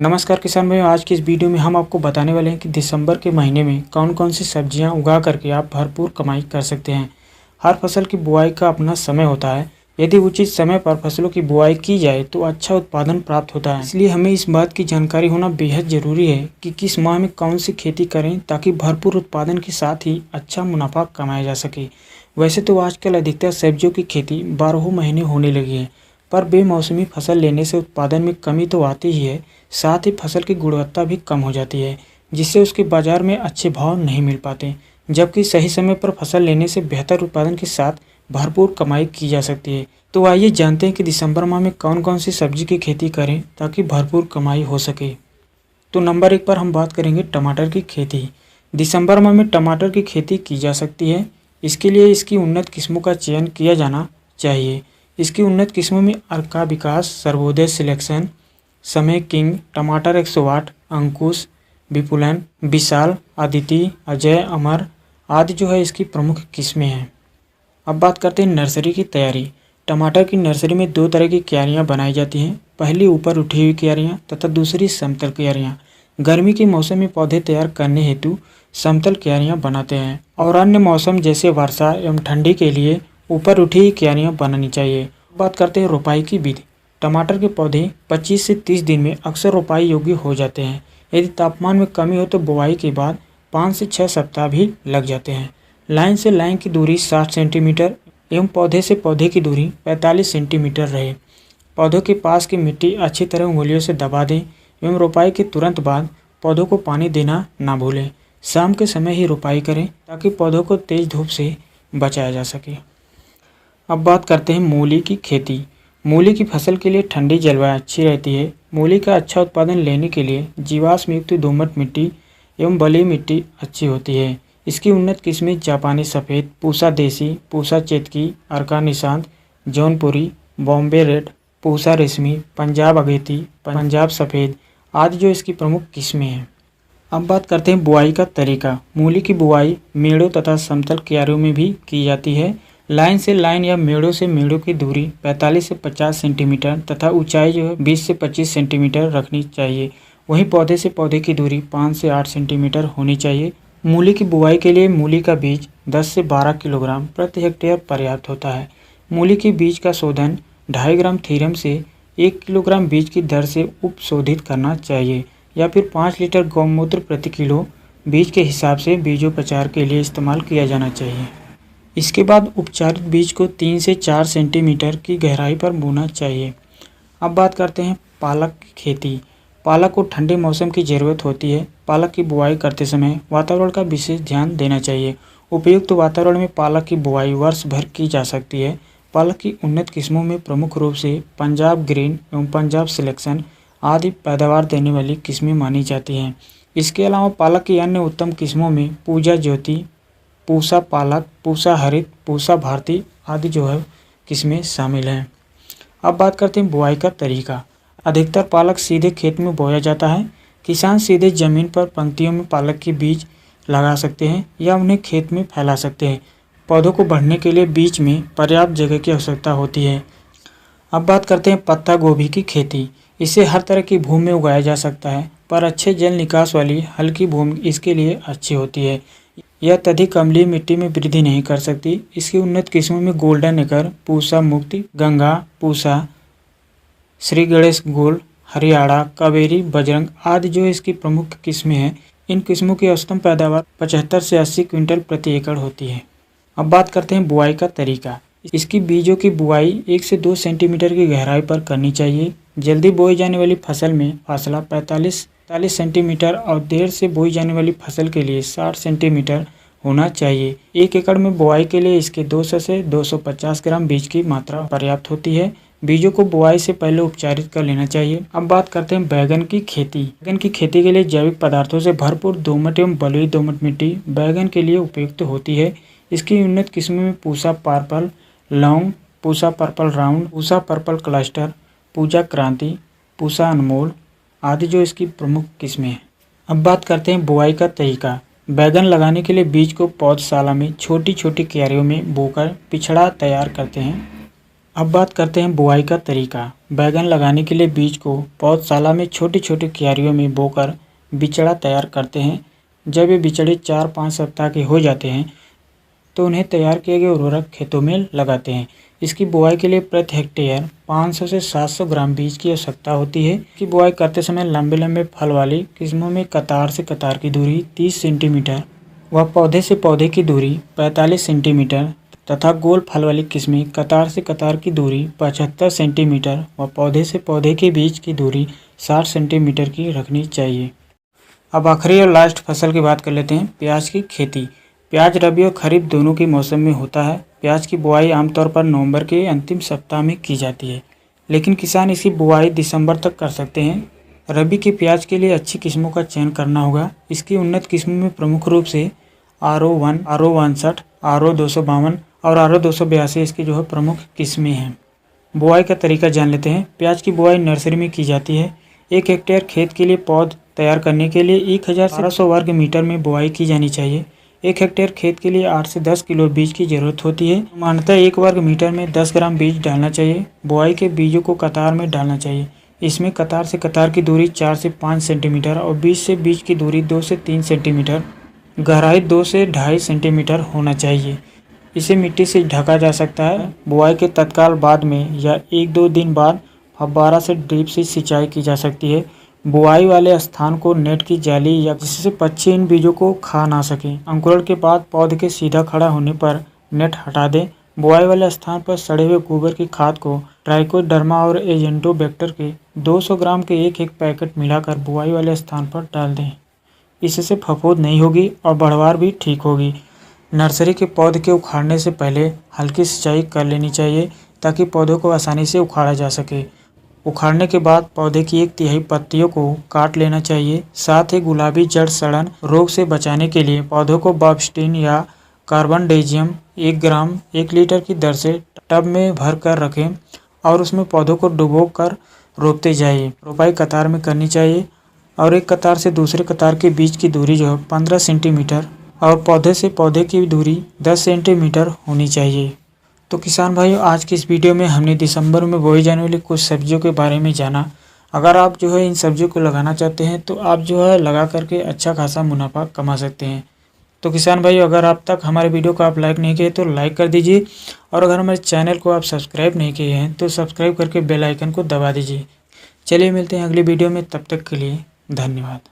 नमस्कार किसान भाइयों, आज की इस वीडियो में हम आपको बताने वाले हैं कि दिसंबर के महीने में कौन कौन सी सब्जियां उगा करके आप भरपूर कमाई कर सकते हैं। हर फसल की बुआई का अपना समय होता है। यदि उचित समय पर फसलों की बुआई की जाए तो अच्छा उत्पादन प्राप्त होता है। इसलिए हमें इस बात की जानकारी होना बेहद ज़रूरी है कि किस माह में कौन सी खेती करें ताकि भरपूर उत्पादन के साथ ही अच्छा मुनाफा कमाया जा सके। वैसे तो आजकल अधिकतर सब्जियों की खेती 12 महीने होने लगी है, पर बेमौसमी फसल लेने से उत्पादन में कमी तो आती ही है, साथ ही फसल की गुणवत्ता भी कम हो जाती है, जिससे उसके बाजार में अच्छे भाव नहीं मिल पाते। जबकि सही समय पर फसल लेने से बेहतर उत्पादन के साथ भरपूर कमाई की जा सकती है। तो आइए जानते हैं कि दिसंबर माह में कौन कौन सी सब्जी की खेती करें ताकि भरपूर कमाई हो सके। तो नंबर 1 पर हम बात करेंगे टमाटर की खेती। दिसंबर माह में टमाटर की खेती की जा सकती है। इसके लिए इसकी उन्नत किस्मों का चयन किया जाना चाहिए। इसकी उन्नत किस्मों में अर्का विकास, सर्वोदय सिलेक्शन, समय किंग, टमाटर 108, अंकुश, विपुलन, विशाल, अदिति, अजय, अमर आदि जो है इसकी प्रमुख किस्में हैं। अब बात करते हैं नर्सरी की तैयारी। टमाटर की नर्सरी में 2 तरह की क्यारियां बनाई जाती हैं। पहली ऊपर उठी हुई क्यारियां तथा दूसरी समतल क्यारियां। गर्मी के मौसम में पौधे तैयार करने हेतु समतल क्यारियां बनाते हैं और अन्य मौसम जैसे वर्षा एवं ठंडी के लिए ऊपर उठी हुई क्यारियां बनानी चाहिए। बात करते हैं रोपाई की विधि। टमाटर के पौधे 25 से 30 दिन में अक्सर रोपाई योग्य हो जाते हैं। यदि तापमान में कमी हो तो बुआई के बाद 5 से 6 सप्ताह भी लग जाते हैं। लाइन से लाइन की दूरी 60 सेंटीमीटर एवं पौधे से पौधे की दूरी 45 सेंटीमीटर रहे। पौधों के पास की मिट्टी अच्छी तरह उंगलियों से दबा दें एवं रोपाई के तुरंत बाद पौधों को पानी देना ना भूलें। शाम के समय ही रोपाई करें ताकि पौधों को तेज धूप से बचाया जा सके। अब बात करते हैं मूली की खेती। मूली की फसल के लिए ठंडी जलवायु अच्छी रहती है। मूली का अच्छा उत्पादन लेने के लिए जीवाश्म युक्त दोमट मिट्टी एवं बलुई मिट्टी अच्छी होती है। इसकी उन्नत किस्में जापानी सफ़ेद, पूसा देसी, पूसा चेतकी, अर्का निशांत, जौनपुरी, बॉम्बे रेड, पूसा रेशमी, पंजाब अगेती, पंजाब सफ़ेद आदि जो इसकी प्रमुख किस्में हैं। अब बात करते हैं बुआई का तरीका। मूली की बुआई मेड़ों तथा समतल क्यारियों में भी की जाती है। लाइन से लाइन या मेड़ों से मेड़ों की दूरी 45 से 50 सेंटीमीटर तथा ऊंचाई जो है 20 से 25 सेंटीमीटर रखनी चाहिए। वहीं पौधे से पौधे की दूरी 5 से 8 सेंटीमीटर होनी चाहिए। मूली की बुआई के लिए मूली का बीज 10 से 12 किलोग्राम प्रति हेक्टेयर पर्याप्त होता है। मूली के बीज का शोधन 2.5 ग्राम थीरम से 1 किलोग्राम बीज की दर से उपशोधित करना चाहिए या फिर 5 लीटर गौमूत्र प्रति किलो बीज के हिसाब से बीजोपचार के लिए इस्तेमाल किया जाना चाहिए। इसके बाद उपचारित बीज को 3 से 4 सेंटीमीटर की गहराई पर बोना चाहिए। अब बात करते हैं पालक की खेती। पालक को ठंडे मौसम की ज़रूरत होती है। पालक की बुआई करते समय वातावरण का विशेष ध्यान देना चाहिए। उपयुक्त वातावरण में पालक की बुआई वर्ष भर की जा सकती है। पालक की उन्नत किस्मों में प्रमुख रूप से पंजाब ग्रीन एवं पंजाब सिलेक्शन आदि पैदावार देने वाली किस्में मानी जाती हैं। इसके अलावा पालक की अन्य उत्तम किस्मों में पूजा ज्योति, पूसा पालक, पूसा हरित, पूसा भारती आदि जो है किस्में शामिल हैं। अब बात करते हैं बुआई का तरीका। अधिकतर पालक सीधे खेत में बोया जाता है। किसान सीधे जमीन पर पंक्तियों में पालक के बीज लगा सकते हैं या उन्हें खेत में फैला सकते हैं। पौधों को बढ़ने के लिए बीच में पर्याप्त जगह की आवश्यकता होती है। अब बात करते हैं पत्ता गोभी की खेती। इसे हर तरह की भूमि में उगाया जा सकता है, पर अच्छे जल निकास वाली हल्की भूमि इसके लिए अच्छी होती है। यह अत्यधिक अम्लीय मिट्टी में वृद्धि नहीं कर सकती। इसकी उन्नत किस्मों में गोल्डन एकर, पूसा मुक्ति, गंगा, पूसा, श्री गणेश गोल्ड, हरियाणा, कावेरी, बजरंग आदि जो इसकी प्रमुख किस्में हैं। इन किस्मों की औसतन पैदावार 75 से 80 क्विंटल प्रति एकड़ होती है। अब बात करते हैं बुआई का तरीका। इसकी बीजों की बुआई 1 से 2 सेंटीमीटर की गहराई पर करनी चाहिए। जल्दी बोई जाने वाली फसल में फासला 45 सेंटीमीटर और देर से बोई जाने वाली फसल के लिए 60 सेंटीमीटर होना चाहिए। 1 एकड़ में बुआई के लिए इसके 200 से 250 ग्राम बीज की मात्रा पर्याप्त होती है। बीजों को बुआई से पहले उपचारित कर लेना चाहिए। अब बात करते हैं बैगन की खेती। बैगन की खेती के लिए जैविक पदार्थों से भरपूर दोमट एवं बलुई दोमट मिट्टी बैगन के लिए उपयुक्त होती है। इसकी उन्नत किस्मों में Pusa purple long, Pusa purple round, Pusa purple cluster, Pusa Kranti, Pusa अनमोल आदि जो इसकी प्रमुख किस्में हैं। अब बात करते हैं बुआई का तरीका। बैगन लगाने के लिए बीज को पौधशाला में छोटी छोटी क्यारियों में बोकर पिछड़ा तैयार करते हैं। अब बात करते हैं बुआई का तरीका। बैगन लगाने के लिए बीज को पौधशाला में छोटी छोटी क्यारियों में बोकर बिचड़ा तैयार करते हैं। जब ये बिचड़े 4-5 सप्ताह के हो जाते हैं तो उन्हें तैयार किए गए उर्वरक खेतों में लगाते हैं। इसकी बुआई के लिए प्रति हेक्टेयर 500 से 700 ग्राम बीज की आवश्यकता होती है। इसकी बुआई करते समय लंबे लंबे फल वाली किस्मों में कतार से कतार की दूरी 30 सेंटीमीटर व पौधे से पौधे की दूरी 45 सेंटीमीटर तथा गोल फल वाली किस्में कतार से कतार की दूरी 75 सेंटीमीटर व पौधे से पौधे के बीच की दूरी 60 सेंटीमीटर की रखनी चाहिए। अब आखिरी और लास्ट फसल की बात कर लेते हैं, प्याज की खेती। प्याज रबी और खरीफ दोनों के मौसम में होता है। प्याज की बुआई आमतौर पर नवंबर के अंतिम सप्ताह में की जाती है, लेकिन किसान इसकी बुआई दिसंबर तक कर सकते हैं। रबी के प्याज के लिए अच्छी किस्मों का चयन करना होगा। इसकी उन्नत किस्मों में प्रमुख रूप से R01, R61, R252 और R282 इसकी प्रमुख किस्में हैं। बुआई का तरीका जान लेते हैं। प्याज की बुआई नर्सरी में की जाती है। 1 हेक्टेयर खेत के लिए पौध तैयार करने के लिए 1000 वर्ग मीटर में बुआई की जानी चाहिए। 1 हेक्टेयर खेत के लिए 8 से 10 किलो बीज की जरूरत होती है। सामान्यतः 1 वर्ग मीटर में 10 ग्राम बीज डालना चाहिए। बुआई के बीजों को कतार में डालना चाहिए। इसमें कतार से कतार की दूरी 4 से 5 सेंटीमीटर और बीज से बीज की दूरी 2 से 3 सेंटीमीटर, गहराई 2 से 2.5 सेंटीमीटर होना चाहिए। इसे मिट्टी से ढका जा सकता है। बुआई के तत्काल बाद में या 1-2 दिन बाद फव्वारा से ड्रिप से सिंचाई की जा सकती है। बुआई वाले स्थान को नेट की जाली या जिससे पक्षी इन बीजों को खा ना सके। अंकुरण के बाद पौधे के सीधा खड़ा होने पर नेट हटा दें। बुआई वाले स्थान पर सड़े हुए गोबर की खाद को ट्राइकोडर्मा और एजेंटोबैक्टर के 200 ग्राम के एक पैकेट मिलाकर बुआई वाले स्थान पर डाल दें। इससे फफूंद नहीं होगी और बढ़वार भी ठीक होगी। नर्सरी के पौधे के उखाड़ने से पहले हल्की सिंचाई कर लेनी चाहिए ताकि पौधों को आसानी से उखाड़ा जा सके। उखाड़ने के बाद पौधे की 1/3 पत्तियों को काट लेना चाहिए। साथ ही गुलाबी जड़ सड़न रोग से बचाने के लिए पौधों को बाबस्टीन या कार्बनडेजियम 1 ग्राम 1 लीटर की दर से टब में भर कर रखें और उसमें पौधों को डुबो कर रोपते जाइए। रोपाई कतार में करनी चाहिए और एक कतार से दूसरे कतार के बीच की दूरी 15 सेंटीमीटर और पौधे से पौधे की दूरी 10 सेंटीमीटर होनी चाहिए। तो किसान भाइयों, आज की इस वीडियो में हमने दिसंबर में बोई जाने वाली कुछ सब्जियों के बारे में जाना। अगर आप इन सब्जियों को लगाना चाहते हैं तो आप लगा करके अच्छा खासा मुनाफा कमा सकते हैं। तो किसान भाइयों, अगर आप तक हमारे वीडियो को आप लाइक नहीं किए तो लाइक कर दीजिए और अगर हमारे चैनल को आप सब्सक्राइब नहीं किए हैं तो सब्सक्राइब करके बेल आइकन को दबा दीजिए। चलिए मिलते हैं अगली वीडियो में, तब तक के लिए धन्यवाद।